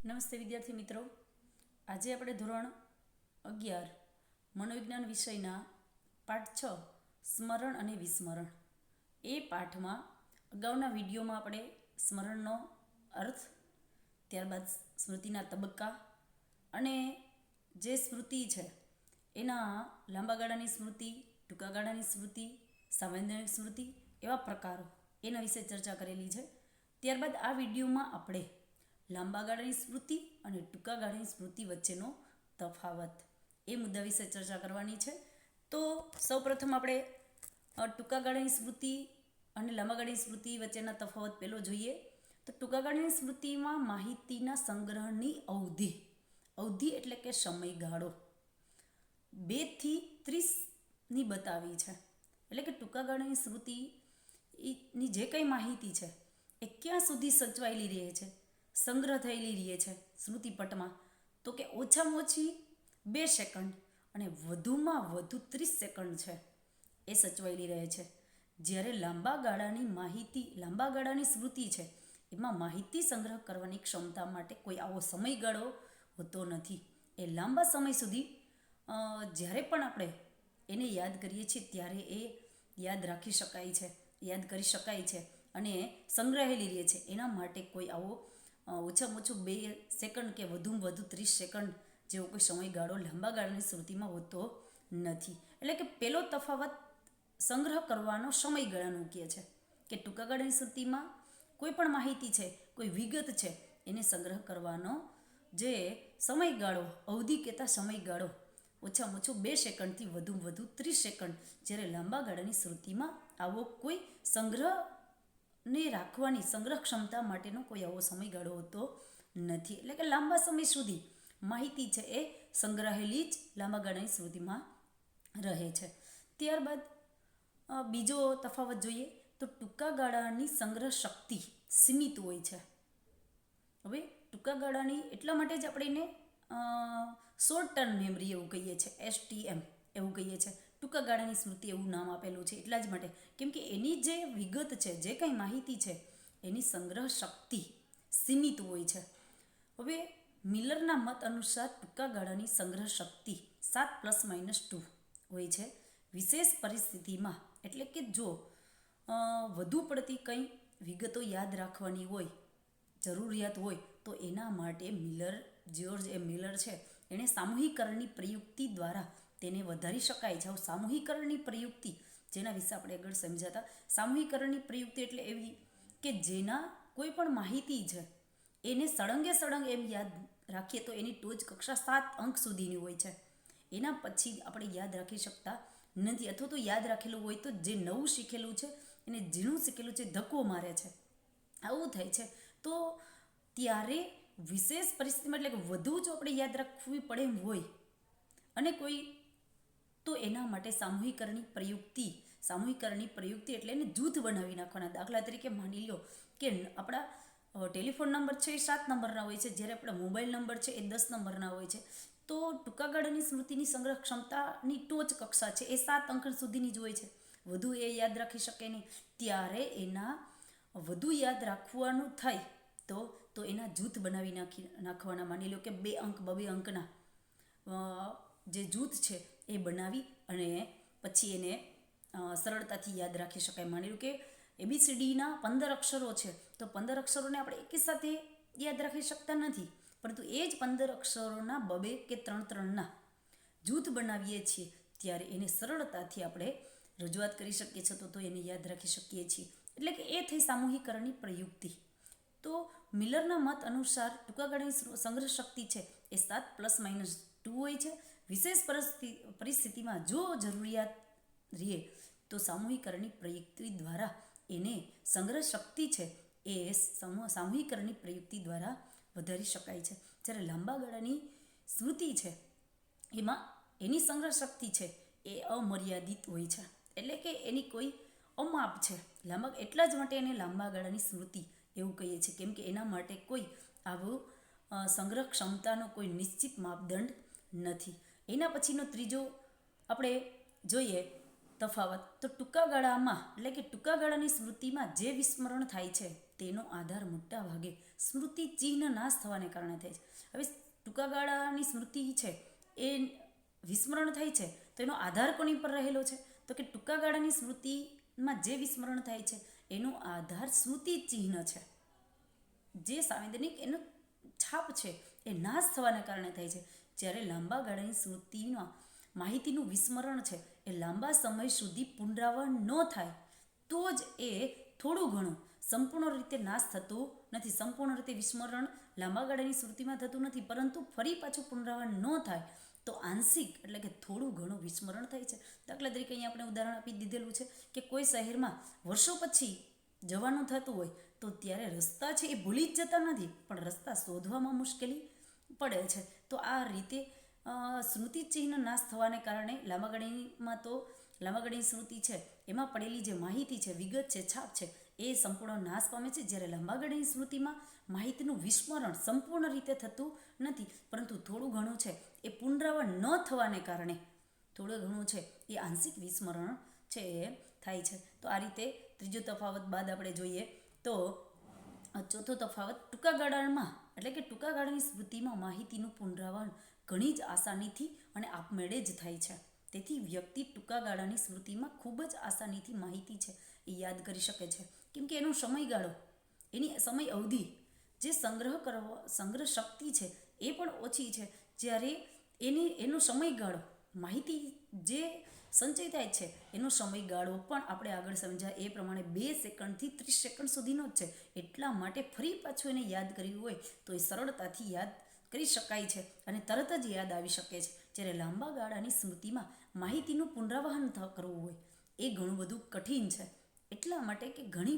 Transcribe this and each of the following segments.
નમસ્તે વિદ્યાર્થી મિત્રો, આજે આપણે ધોરણ 11 મનોવિજ્ઞાન વિષયના પાઠ 6 સ્મરણ અને વિસ્મરણ એ પાઠમાં અગાઉના વિડીયોમાં આપણે સ્મરણનો અર્થ, ત્યારબાદ સ્મૃતિના તબક્કા અને જે સ્મૃતિ છે એના લાંબા ગાળાની સ્મૃતિ, ટૂંકા ગાળાની સ્મૃતિ, સાંવેદનિક સ્મૃતિ એવા પ્રકારો એના વિશે ચર્ચા કરેલી છે. ત્યારબાદ આ વિડીયોમાં આપણે લાંબા ગાળાની સ્મૃતિ અને ટૂંકા ગાળાની સ્મૃતિ વચ્ચેનો તફાવત એ મુદ્દા વિશે ચર્ચા કરવાની છે. તો સૌપ્રથમ આપણે ટૂંકા ગાળાની સ્મૃતિ અને લાંબા ગાળાની સ્મૃતિ વચ્ચેના તફાવત પહેલો જોઈએ. તો ટૂંકા ગાળાની સ્મૃતિમાં માહિતીના સંગ્રહની અવધિ એટલે કે સમયગાળો 2 થી 30ની બતાવી છે. એટલે કે ટૂંકા ગાળાની સ્મૃતિની જે કંઈ માહિતી છે એ ક્યાં સુધી સચવાયેલી રહે છે, સંગ્રહ થયેલી રહે છે સ્મૃતિપટમાં, તો કે ઓછામાં ઓછી 2 સેકન્ડ અને વધુમાં વધુ 30 સેકન્ડ છે એ સચવાયેલી રહે છે. જ્યારે લાંબા ગાળાની સ્મૃતિ છે એમાં માહિતી સંગ્રહ કરવાની ક્ષમતા માટે કોઈ આવો સમયગાળો હોતો નથી. એ લાંબા સમય સુધી જ્યારે પણ આપણે એને યાદ કરીએ છીએ ત્યારે એ યાદ કરી શકાય છે અને સંગ્રહેલી રહે છે. એના માટે કોઈ આવો ઓછામાં ઓછું 2 સેકન્ડ કે વધુમાં વધુ 30 સેકન્ડ જેવો કોઈ સમયગાળો લાંબા ગાળાની સ્મૃતિમાં હોતો નથી. એટલે કે પહેલો તફાવત સંગ્રહ કરવાનો સમયગાળાનો કહે છે કે ટૂંકા ગાળાની સ્મૃતિમાં કોઈ પણ માહિતી છે, કોઈ વિગત છે, એને સંગ્રહ કરવાનો જે સમયગાળો, અવધિ કહેતા સમયગાળો ઓછામાં ઓછું 2 સેકન્ડથી વધુમાં વધુ 30 સેકન્ડ, જ્યારે લાંબા ગાળાની સ્મૃતિમાં આવો કોઈ સંગ્રહ ક્ષમતા માટેનો કોઈ આવો સમયગાળો હોતો નથી. એટલે કે લાંબા સમય સુધી માહિતી છે એ સંગ્રહેલી જ લાંબા ગાળાની સ્મૃતિમાં રહે છે. ત્યારબાદ બીજો તફાવત જોઈએ તો ટૂંકા ગાળાની સંગ્રહ શક્તિ સીમિત હોય છે. હવે ટૂંકા ગાળાની એટલા માટે જ આપણે એને શોર્ટ ટર્મ મેમરી એવું કહીએ છીએ, STM એવું કહીએ છીએ, ટૂંકા ગાળાની સ્મૃતિ એવું નામ આપેલું છે એટલા જ માટે, કેમ કે એની જે વિગત છે, જે કંઈ માહિતી છે એની સંગ્રહ શક્તિ સીમિત હોય છે. હવે મિલરના મત અનુસાર ટૂંકા ગાળાની સંગ્રહ શક્તિ 7 ± 2 હોય છે. વિશેષ પરિસ્થિતિમાં, એટલે કે જો વધુ પડતી કંઈ વિગતો યાદ રાખવાની હોય, જરૂરિયાત હોય, તો એના માટે જ્યોર્જ મિલર છે એણે સામૂહિકરણની પ્રયુક્તિ દ્વારા તેને વધારી શકાય છે. સામૂહિકરણની પ્રયુક્તિ જેના વિશે આપણે આગળ સમજાતા, સામૂહિકરણની પ્રયુક્તિ એટલે એવી કે જેના કોઈ પણ માહિતી છે એને સળંગે સળંગ એમ યાદ રાખીએ તો એની ટોચ કક્ષા 7 અંક સુધીની હોય છે. એના પછી આપણે યાદ રાખી શકતા નથી, અથવા તો યાદ રાખેલું હોય તો જે નવું શીખેલું છે એને ઝીણું શીખેલું છે ધક્કો મારે છે, આવું થાય છે. તો ત્યારે વિશેષ પરિસ્થિતિમાં, એટલે કે વધુ જો આપણે યાદ રાખવી પડે એમ હોય અને કોઈ, તો એના માટે સામૂહિકરણની પ્રયુક્તિ એટલે એને જૂથ બનાવી નાખવાના. દાખલા તરીકે માની લો કે આપણા ટેલિફોન નંબર છે એ 7 નંબરના હોય છે, જ્યારે આપણા મોબાઈલ નંબર છે એ 10 નંબરના હોય છે. તો ટૂંકા ગાળાની સ્મૃતિની સંગ્રહ ક્ષમતાની ટોચ કક્ષા છે એ 7 અંક સુધીની જ હોય છે, વધુ એ યાદ રાખી શકે નહીં. ત્યારે એના વધુ યાદ રાખવાનું થાય તો એના જૂથ બનાવી નાખવાના. માની લો કે 2 અંક 2 અંકના જે જૂથ છે એ બનાવી અને પછી એને સરળતાથી યાદ રાખી શકાય. માની લો કે ABCDના 15 અક્ષરો છે, તો 15 અક્ષરોને આપણે એકી સાથે યાદ રાખી શકતા નથી, પરંતુ એ જ 15 અક્ષરોના 2 કે 3 જૂથ બનાવીએ છીએ ત્યારે એને સરળતાથી આપણે રજૂઆત કરી શકીએ છીએ, તો એને યાદ રાખી શકીએ છીએ. એટલે કે એ થઈ સામૂહિકરણની પ્રયુક્તિ. તો મિલરના મત અનુસાર ટૂંકા ગાળાની સંગ્રહ શક્તિ છે એ 7 ± 2 હોય છે. વિશેષ પરિસ્થિતિમાં જો જરૂરિયાત રહે તો સામૂહિકરણની પ્રયુક્તિ દ્વારા એને સંગ્રહ શક્તિ છે એ સામૂહિકરણની પ્રયુક્તિ દ્વારા વધારી શકાય છે. જ્યારે લાંબા ગાળાની સ્મૃતિ છે એમાં એની સંગ્રહ શક્તિ છે એ અમર્યાદિત હોય છે, એટલે કે એની કોઈ અમાપ છે. એટલા જ માટે એને લાંબા ગાળાની સ્મૃતિ એવું કહીએ છીએ, કેમ કે એના માટે કોઈ આવું સંગ્રહ ક્ષમતાનો કોઈ નિશ્ચિત માપદંડ નથી. એના પછીનો ત્રીજો આપણે જોઈએ તફાવત, તો ટૂંકા ગાળામાં, એટલે કે ટૂંકા ગાળાની સ્મૃતિમાં જે વિસ્મરણ થાય છે તેનો આધાર મોટા ભાગે સ્મૃતિ ચિહ્ન નાશ થવાને કારણે થાય છે. હવે ટૂંકા ગાળાની સ્મૃતિ છે એ વિસ્મરણ થાય છે તો એનો આધાર કોની પર રહેલો છે? તો કે ટૂંકા ગાળાની સ્મૃતિમાં જે વિસ્મરણ થાય છે એનો આધાર સ્મૃતિ ચિહ્ન છે, જે સાંવેદનિક એનો છાપ છે એ નાશ થવાને કારણે થાય છે. જ્યારે લાંબા ગાળાની સ્મૃતિમાં માહિતીનું વિસ્મરણ છે એ લાંબા સમય સુધી પુનરાવર્તન ન થાય તો જ એ થોડું ઘણું સંપૂર્ણ રીતે નાશ થતું નથી. સંપૂર્ણ રીતે વિસ્મરણ લાંબા ગાળાની સ્મૃતિમાં થતું નથી, પરંતુ ફરી પાછું પુનરાવર્તન ન થાય તો આંશિક એટલે કે થોડું ઘણું વિસ્મરણ થાય છે. દાખલા તરીકે અહીંયા આપણે ઉદાહરણ આપી દીધેલું છે કે કોઈ શહેરમાં વર્ષો પછી જવાનું થતું હોય તો ત્યારે રસ્તા છે એ ભૂલી જ જતા નથી, પણ રસ્તા શોધવામાં મુશ્કેલી પડે છે. તો આ રીતે સ્મૃતિ ચિહ્ન નાશ થવાને કારણે લાંબા ગાળાની સ્મૃતિ છે એમાં પડેલી જે માહિતી છે, વિગત છે, છાપ છે એ સંપૂર્ણ નાશ પામે છે. જ્યારે લાંબા ગાળાની સ્મૃતિમાં માહિતીનું વિસ્મરણ સંપૂર્ણ રીતે થતું નથી, પરંતુ થોડું ઘણું છે એ પુનરાવર્તન ન થવાને કારણે થોડું ઘણું છે એ આંશિક વિસ્મરણ છે એ થાય છે. તો આ રીતે ત્રીજો તફાવત બાદ આપણે જોઈએ તો ચોથો તફાવત ટૂંકા ગાળામાં એટલે કે ટૂંકા ગાળાની સ્મૃતિમાં માહિતીનું પુનરાવર્તન ઘણી જ આસાનીથી અને આપમેળે જ થાય છે. તેથી વ્યક્તિ ટૂંકા ગાળાની સ્મૃતિમાં ખૂબ જ આસાનીથી માહિતી છે એ યાદ કરી શકે છે, કેમ કે એનો સમયગાળો, એની સમય અવધિ, જે સંગ્રહ શક્તિ છે એ પણ ઓછી છે. જ્યારે એનો સમયગાળો, માહિતી જે સંચય થાય છે એનો સમયગાળો પણ આપણે આગળ સમજાય એ પ્રમાણે 2 સેકન્ડથી 30 સેકન્ડ સુધીનો જ છે. એટલા માટે ફરી પાછું એને યાદ કર્યું હોય તો એ સરળતાથી યાદ કરી શકાય છે અને તરત જ યાદ આવી શકે છે. જ્યારે લાંબા ગાળાની સ્મૃતિમાં માહિતીનું પુનરાવહન કરવું હોય એ ઘણું બધું કઠિન છે. એટલા માટે કે ઘણો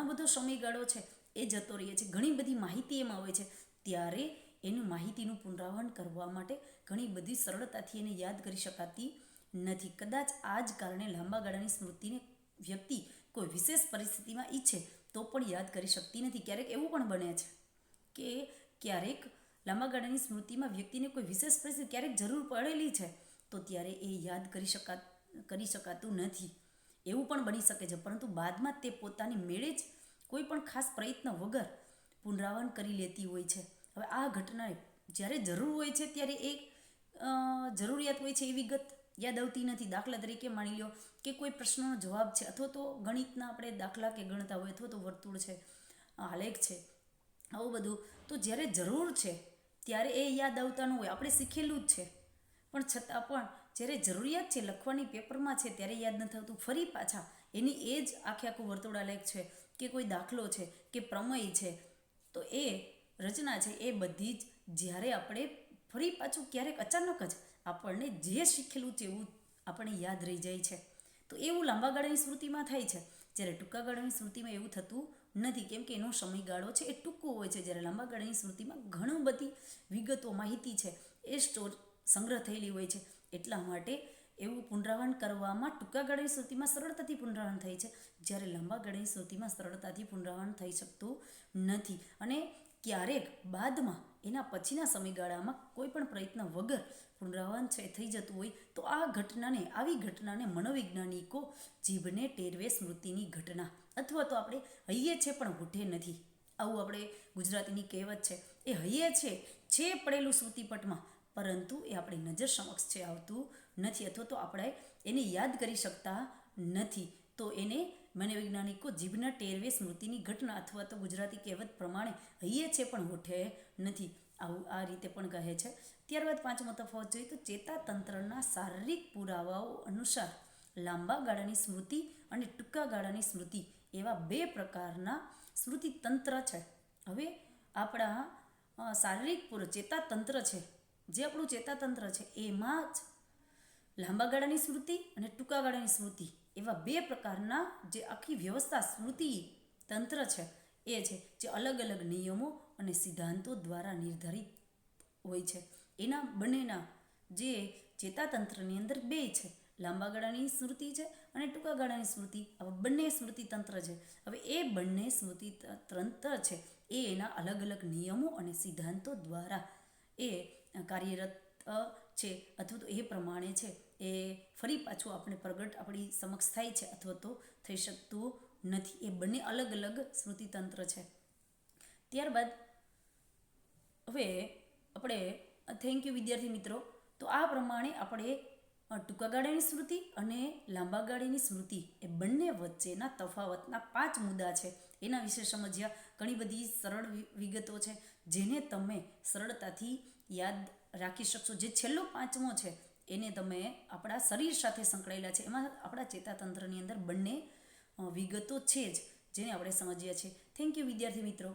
બધો સમયગાળો છે એ જતો રહે છે, ઘણી બધી માહિતી એમાં હોય છે, ત્યારે એનું માહિતીનું પુનરાવહન કરવા માટે ઘણી બધી સરળતાથી એને યાદ કરી શકાતી નથી. કદાચ આ જ કારણે લાંબા ગાળાની સ્મૃતિને વ્યક્તિ કોઈ વિશેષ પરિસ્થિતિમાં ઈચ્છે તો પણ યાદ કરી શકતી નથી. ક્યારેક એવું પણ બને છે કે ક્યારેક લાંબા ગાળાની સ્મૃતિમાં વ્યક્તિને કોઈ વિશેષ પરિસ્થિતિ ક્યારેક જરૂર પડેલી છે તો ત્યારે એ યાદ કરી શકાતું નથી, એવું પણ બની શકે છે. પરંતુ બાદમાં તે પોતાની મેળે જ કોઈ પણ ખાસ પ્રયત્ન વગર પુનરાવર્તન કરી લેતી હોય છે. હવે આ ઘટના જ્યારે જરૂર હોય છે ત્યારે એ જરૂરિયાત હોય છે એ વિગત યાદ આવતી નથી. દાખલા તરીકે માની લો કે કોઈ પ્રશ્નનો જવાબ છે, અથવા તો ગણિતના આપણે દાખલા કે ગણતા હોય, અથવા તો વર્તુળ છે, આલેખ છે, આવું બધું, તો જ્યારે જરૂર છે ત્યારે એ યાદ આવતા ન હોય, આપણે શીખેલું જ છે, પણ છતાં પણ જ્યારે જરૂરિયાત છે લખવાની પેપરમાં છે ત્યારે યાદ નથી આવતું. ફરી પાછા એની એ જ આખું વર્તુળ આલેખ છે કે કોઈ દાખલો છે કે પ્રમેય છે, તો એ રચના છે એ બધી જ જ્યારે આપણે ફરી પાછું ક્યારેક અચાનક જ આપણને જે શીખેલું છે એવું આપણને યાદ રહી જાય છે. તો એવું લાંબા ગાળાની સ્મૃતિમાં થાય છે. જ્યારે ટૂંકા ગાળાની સ્મૃતિમાં એવું થતું નથી, કેમ કે એનો સમયગાળો છે એ ટૂંકો હોય છે. જ્યારે લાંબા ગાળાની સ્મૃતિમાં ઘણી બધી વિગતો, માહિતી છે એ સંગ્રહ થયેલી હોય છે. એટલા માટે એવું પુનરાવર્તન કરવામાં ટૂંકા ગાળાની સ્મૃતિમાં સરળતાથી પુનરાવર્તન થાય છે, જ્યારે લાંબા ગાળાની સ્મૃતિમાં સરળતાથી પુનરાવર્તન થઈ શકતું નથી. અને ક્યારેક બાદમાં એના પછીના સમયગાળામાં કોઈ પણ પ્રયત્ન વગર પુનરાવર્તન છે થઈ જતું હોય તો આવી ઘટનાને મનોવૈજ્ઞાનિકો જીભને ટેરવે સ્મૃતિની ઘટના, અથવા તો આપણે હૈયે છે પણ હોઠે નથી, આવું આપણે ગુજરાતીની કહેવત છે, એ હૈયે છે પડેલું સ્મૃતિપટમાં, પરંતુ એ આપણી નજર સમક્ષ છે આવતું નથી, અથવા તો આપણે એને યાદ કરી શકતા નથી. તો એને મનોવૈજ્ઞાનિકો જીભના ટેરવે સ્મૃતિની ઘટના, અથવા તો ગુજરાતી કહેવત પ્રમાણે હૈયે છે પણ હોઠે નથી, આવું આ રીતે પણ કહે છે. ત્યારબાદ પાંચમો તફાવત જોઈએ તો ચેતાતંત્રના શારીરિક પુરાવાઓ અનુસાર લાંબા ગાળાની સ્મૃતિ અને ટૂંકા ગાળાની સ્મૃતિ એવા 2 પ્રકારના સ્મૃતિ તંત્ર છે. હવે આપણા શારીરિક ચેતાતંત્ર છે, જે આપણું ચેતાતંત્ર છે એમાં જ લાંબા ગાળાની સ્મૃતિ અને ટૂંકા ગાળાની સ્મૃતિ એવા 2 પ્રકારના જે આખી વ્યવસ્થા સ્મૃતિ તંત્ર છે એ છે, જે અલગ અલગ નિયમો અને સિદ્ધાંતો દ્વારા નિર્ધારિત હોય છે. એના બંનેના જે ચેતાતંત્રની અંદર 2 છે, લાંબા ગાળાની સ્મૃતિ છે અને ટૂંકા ગાળાની સ્મૃતિ, આવા બંને સ્મૃતિ તંત્ર છે. હવે એ બંને સ્મૃતિ તંત્ર છે એ એના અલગ અલગ નિયમો અને સિદ્ધાંતો દ્વારા એ કાર્યરત છે, અથવા તો એ પ્રમાણે છે એ ફરી પાછું આપણે પ્રગટ આપણી સમક્ષ થાય છે, અથવા તો થઈ શકતું નથી. એ બંને અલગ અલગ સ્મૃતિતંત્ર છે. ત્યારબાદ હવે આપણે થેન્ક યુ વિદ્યાર્થી મિત્રો. તો આ પ્રમાણે આપણે ટૂંકા ગાળાની સ્મૃતિ અને લાંબા ગાળાની સ્મૃતિ એ બંને વચ્ચેના તફાવતના 5 મુદ્દા છે એના વિશે સમજ્યા. ઘણી બધી સરળ વિગતો છે જેને તમે સરળતાથી યાદ રાખી શકશો. જે છેલ્લો 5મો છે એને તમે આપણા શરીર સાથે સંકળાયેલા છે, એમાં આપણા ચેતાતંત્રની અંદર બંને વિગતો છે જ જેને આપણે સમજ્યા છે. થેન્ક યુ વિદ્યાર્થી મિત્રો.